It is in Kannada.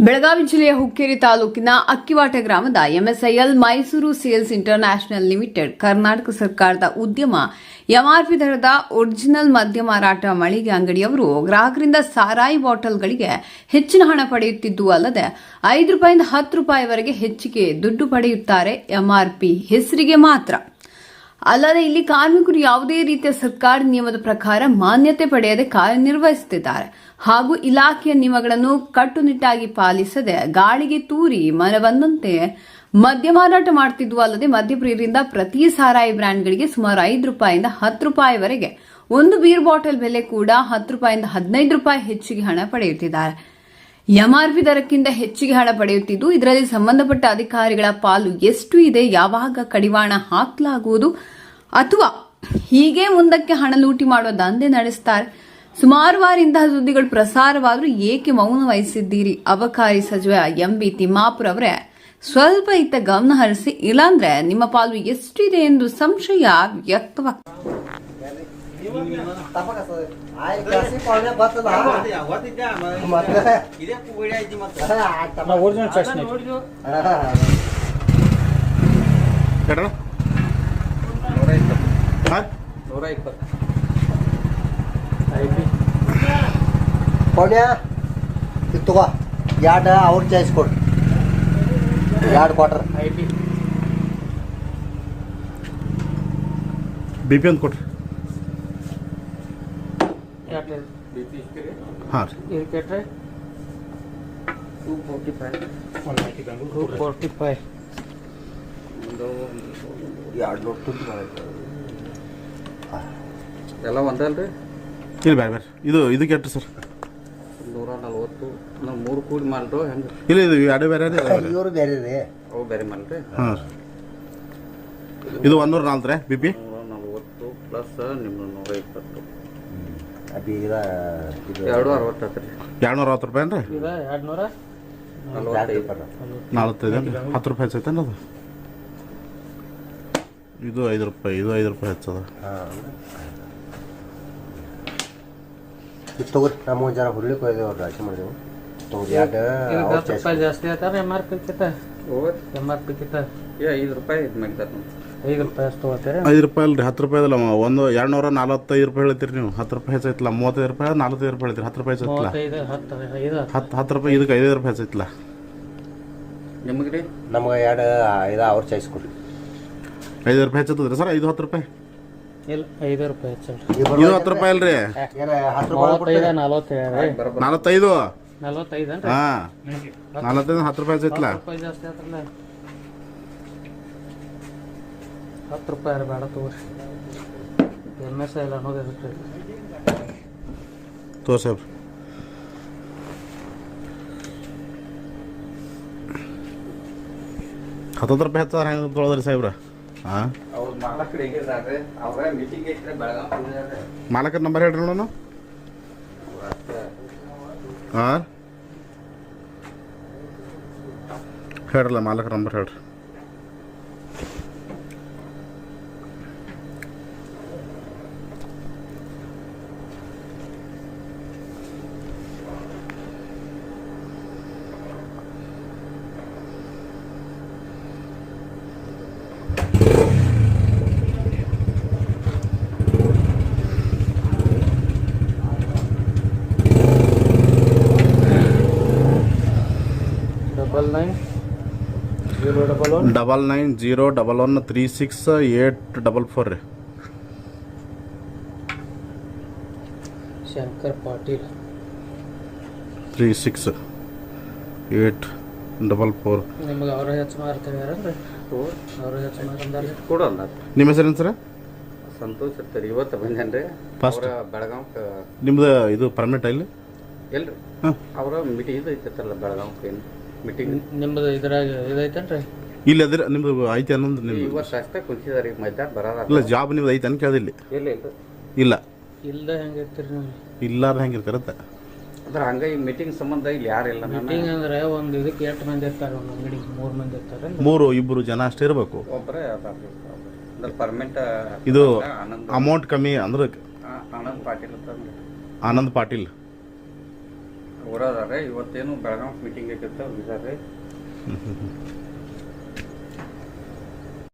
ಬೆಳಗಾವಿ ಜಿಲ್ಲೆಯ ಹುಕ್ಕೇರಿ ತಾಲೂಕಿನ ಅಕ್ಕಿವಾಟೆ ಗ್ರಾಮದ MSIL Mysuru sales international limited Karnataka ಸರ್ಕಾರದ ಉದ್ಯಮ ಎಂಆರ್ಪಿ ದರದ ಒರಿಜಿನಲ್ ಮದ್ಯ ಮಾರಾಟ ಮಳಿಗೆ ಅಂಗಡಿಯವರು ಗ್ರಾಹಕರಿಂದ ಸಾರಾಯಿ ಬಾಟಲ್ಗಳಿಗೆ ಹೆಚ್ಚಿನ ಹಣ ಪಡೆಯುತ್ತಿದ್ದು ಅಲ್ಲದೆ ₹5 ₹10ವರೆಗೆ ಹೆಚ್ಚಿಗೆ ದುಡ್ಡು ಪಡೆಯುತ್ತಾರೆ. ಎಂಆರ್ಪಿ ಹೆಸರಿಗೆ ಮಾತ್ರ ಅಲ್ಲದೆ ಇಲ್ಲಿ ಕಾರ್ಮಿಕರು ಯಾವುದೇ ರೀತಿಯ ಸರ್ಕಾರಿ ನಿಯಮದ ಪ್ರಕಾರ ಮಾನ್ಯತೆ ಪಡೆಯದೆ ಕಾರ್ಯನಿರ್ವಹಿಸುತ್ತಿದ್ದಾರೆ ಹಾಗೂ ಇಲಾಖೆಯ ನಿಯಮಗಳನ್ನು ಕಟ್ಟುನಿಟ್ಟಾಗಿ ಪಾಲಿಸದೆ ಗಾಳಿಗೆ ತೂರಿ ಮನೆ ಬಂದಂತೆ ಮದ್ಯ ಮಾರಾಟ ಮಾಡುತ್ತಿದ್ದು ಅಲ್ಲದೆ ಮದ್ಯಪ್ರಿಯರಿಂದ ಪ್ರತಿ ಸಾರಾಯಿ ಬ್ರ್ಯಾಂಡ್ಗಳಿಗೆ ಸುಮಾರು ₹5 ₹10ವರೆಗೆ ಒಂದು ಬೀರ್ ಬಾಟಲ್ ಬೆಲೆ ಕೂಡ ₹10 15 ಹೆಚ್ಚಿಗೆ ಹಣ ಪಡೆಯುತ್ತಿದ್ದಾರೆ. ಎಂಆರ್ಪಿ ದರಕ್ಕಿಂತ ಹೆಚ್ಚಿಗೆ ಹಣ ಪಡೆಯುತ್ತಿದ್ದು ಇದರಲ್ಲಿ ಸಂಬಂಧಪಟ್ಟ ಅಧಿಕಾರಿಗಳ ಪಾಲು ಎಷ್ಟು ಇದೆ, ಯಾವಾಗ ಕಡಿವಾಣ ಹಾಕಲಾಗುವುದು ಅಥವಾ ಹೀಗೆ ಮುಂದಕ್ಕೆ ಹಣ ಲೂಟಿ ಮಾಡುವ ದಂಧೆ ನಡೆಸುತ್ತಾರೆ. ಸುಮಾರು ಬಾರಿ ಇಂತಹ ಸುದ್ದಿಗಳು ಪ್ರಸಾರವಾದರೂ ಏಕೆ ಮೌನ ವಹಿಸಿದ್ದೀರಿ? ಅಬಕಾರಿ ಸಚಿವ ಎಂಬಿ ತಿಮ್ಮಾಪುರ್ ಅವರೇ ಸ್ವಲ್ಪ ಇತ್ತ ಗಮನ ಹರಿಸಿ, ಇಲ್ಲಾಂದ್ರೆ ನಿಮ್ಮ ಪಾಲು ಎಷ್ಟಿದೆ ಎಂದು ಸಂಶಯ ವ್ಯಕ್ತವಾಗ್ತದೆ. ಪೌಣ್ಯ ತಗೋ ಎರಡು ಅವ್ರ ಚಾಯ್ಸ್ ಕೊಡು, 2 ಕ್ವಾರ್ಟರ್ ಬಿ ಪಿ ಅಂತ ಕೊಡ್ರಿ. ಹಾಂ ರೀ 245 ಎಲ್ಲ ಒಂದಲ್ರಿ? ಇಲ್ಲ ಬೇರೆ ಬೇರೆ ಇದಕ್ಕೆ ಎಷ್ಟು ಸರ್? 140 ನಾವು 3 ಕೂಡಿ ಮಾಡ್ರು ಹೆಂಗೆ? ಇಲ್ಲ ಇದು ಎರಡು ಬೇರೆ ಇವರು ಬೇರೆ ರೀ, ಅವು ಬೇರೆ ಮಾಡ್ರಿ. ಹಾಂ ಇದು 104 ರೀ ಬಿ ಪಿ 140 ಪ್ಲಸ್ ನಿಮ್ಮ 120 ಅದು ಈಗ ಇದು 260 ರೀ. ₹260 ಏನ್ರಿ? ಇದು 245 ₹45 ₹10 ಹೆಚ್ಚೈತೇನು ಅದು? ಇದು ₹5 ಇದು ₹5 ಹೆಚ್ಚದ. ಇದು ತಗೋರಿ, ನಮ್ಮ ಜನ ಹುರ್ಲಿಕ್ಕೆ ಹೋಯ್ದೇವೆ, ಅವ್ರು ರಾಶಿ ಮಾಡಿದೆವು. ತಗೋರಿ ₹10 ಜಾಸ್ತಿ ಆಯ್ತಾರೆ ಎಂಆರ್ಪಿ ಕಿತ್ತ. ಎಂಆರ್ಪಿ ಕಿತ್ತ ₹5 ಇದು ಮಾಡ್ತಾರೆ ನೋಡಿ. ₹5 ಅಷ್ಟು ತಗೋತಾರೆ. ₹5 ಅಲ್ರಿ, ₹10 ಅಲ್ಲ. ಒಂದು ₹245 ಹೇಳ್ತೀರಿ ನೀವು. ₹10 ಹೆಚ್ಚೈತಿಲ್ಲ. ₹35 ₹45 ಹೇಳ್ತೀರಿ. ₹10 ಹೆಚ್ಚೈತಿಲ್ಲ. ₹10 ಇದಕ್ಕೆ ₹5 ಹೆಚ್ಚೈತಿಲ್ಲ. ನಿಮಗೆ ರೀ ನಮ್ಗೆ ಇದು ಅವ್ರ ಚಾಯ್ಸ್ ಕೊಡ್ರಿ. ₹5 ಹೆಚ್ಚತ್ತದ್ರಿ ಸರ್? ಇದು ₹10 ಇಲ್ಲ ₹5 ಹೆಚ್ಚಲ್ರಿ. ಇದು ₹10 ಅಲ್ರಿ? 35 45 45 ಹಾಂ 45 ₹10 ಹೆಚ್ಚೈತಿಲ್ಲ. ₹10 ಜಾಸ್ತಿ ಆಯ್ತಲ್ಲ. ₹10 ಬೇಡ ತಗೋರಿ. ಎಂಎಸ್ಐಎಲ್ ಅನ್ನೋದು ಇರುತ್ತೆ ತೋರಿ ಸಾಹೇಬ್ರಿ. ₹10 ಹೆಚ್ಚಾರ ಹೆಂಗೆ ತೊಗೊಳದ್ರಿ ಸಾಹೇಬ್ರ? ಹಾಂ ಅವ್ರು ಮಾಲಕರು ಹೇಗಿದ್ದಾರೆ ಅವರ ಮೀಟಿಂಗ್ ಐತ್ರಿ ಬೆಳಗಾವಿ. ಮಾಲಕರ ನಂಬರ್ ಹೇಳ್ರಿ ನೋಡೋಣ. ಹಾಂ ಹೇಳ್ರಲ್ಲ, ಮಾಲಕರ ನಂಬರ್ ಹೇಳ್ರಿ. ಡಬಲ್ 99013684 ರೀ. ಶಂಕರ್ ಪಾಟೀಲ್ 3684. ನಿಮ್ಗೆ ಅವ್ರ ಹೆಚ್ಚು ಮಾರ್ತಾರೆ ಯಾರಂದ್ರೆ ಅವ್ರ ಹೆಚ್ಚು ಮಾರಂದಾರೆ ಕೊಡಲ್ಲ. ನಿಮ್ಮ ಹೆಸರೇನು ಸರ್? ಸಂತೋಷ್ ಇರ್ತಾರೆ. ಇವತ್ತು ಬಂದೇನ್ರಿ ಫಸ್ಟ್ ಬೆಳಗಾವ್. ನಿಮ್ದು ಇದು ಪರ್ಮನೆಂಟ್ ಇಲ್ಲಿ ಎಲ್ರಿ ಅವರ ಮೀಟಿಂಗ್ ಇದು ಐತಲ್ಲ ಬೆಳಗಾವ್ ಏನು ಮೀಟಿಂಗ್ ನಿಮ್ಮದು ಇದ್ರಾಗ ಇದೈತೇನ್ರಿ? ಇಲ್ಲಿ ಅದ್ರ ನಿಮ್ದು ಐತೆ ಅನ್ನೋದು ನಿಮ್ದು ಇವತ್ತು ಅಷ್ಟೇ ಕುಂತಿದಾರೆ. ಮಧ್ಯಾಹ್ನ ಬರೋಲ್ಲ. ಇಲ್ಲ ಜಾಬ್ ನಿಮ್ದು ಐತೆ ಅನ್ ಕೇಳಿಲ್ಲ. ಇಲ್ಲ ಇಲ್ಲ ಇಲ್ದ ಹೆಂಗಿರ್ತೀರಿ ನೀವು? ಇಲ್ಲಾರ್ದ ಹೆಂಗಿರ್ತಾರತ್ತ ಅಂದ್ರೆ ಹಂಗ ಈ ಮೀಟಿಂಗ್ ಸಂಬಂಧ ಇಲ್ಲಿ ಯಾರಿಲ್ಲ. ಮೀಟಿಂಗ್ ಅಂದ್ರೆ ಒಂದು ಇದಕ್ಕೆ 8 ಮಂದಿ ಇರ್ತಾರೆ, ಒಂದು ಅಂಗಡಿ 3 ಮಂದಿ ಇರ್ತಾರೆ. 2 ಜನ ಅಷ್ಟೇ ಇರಬೇಕು. ಒಬ್ಬರೇ ಪರ್ಮನೆಂಟ್. ಇದು ಅಮೌಂಟ್ ಕಮ್ಮಿ ಅಂದ್ರೆ ಆನಂದ್ ಪಾಟೀಲ್ ಅಂತ. ಆನಂದ್ ಪಾಟೀಲ್ ಊರದಾರೆ ಇವತ್ತೇನು ಬೆಳಗಾವ್ ಮೀಟಿಂಗ್ ಆಗಿರ್ತಾವ ಹೋಗಿದಾರೆ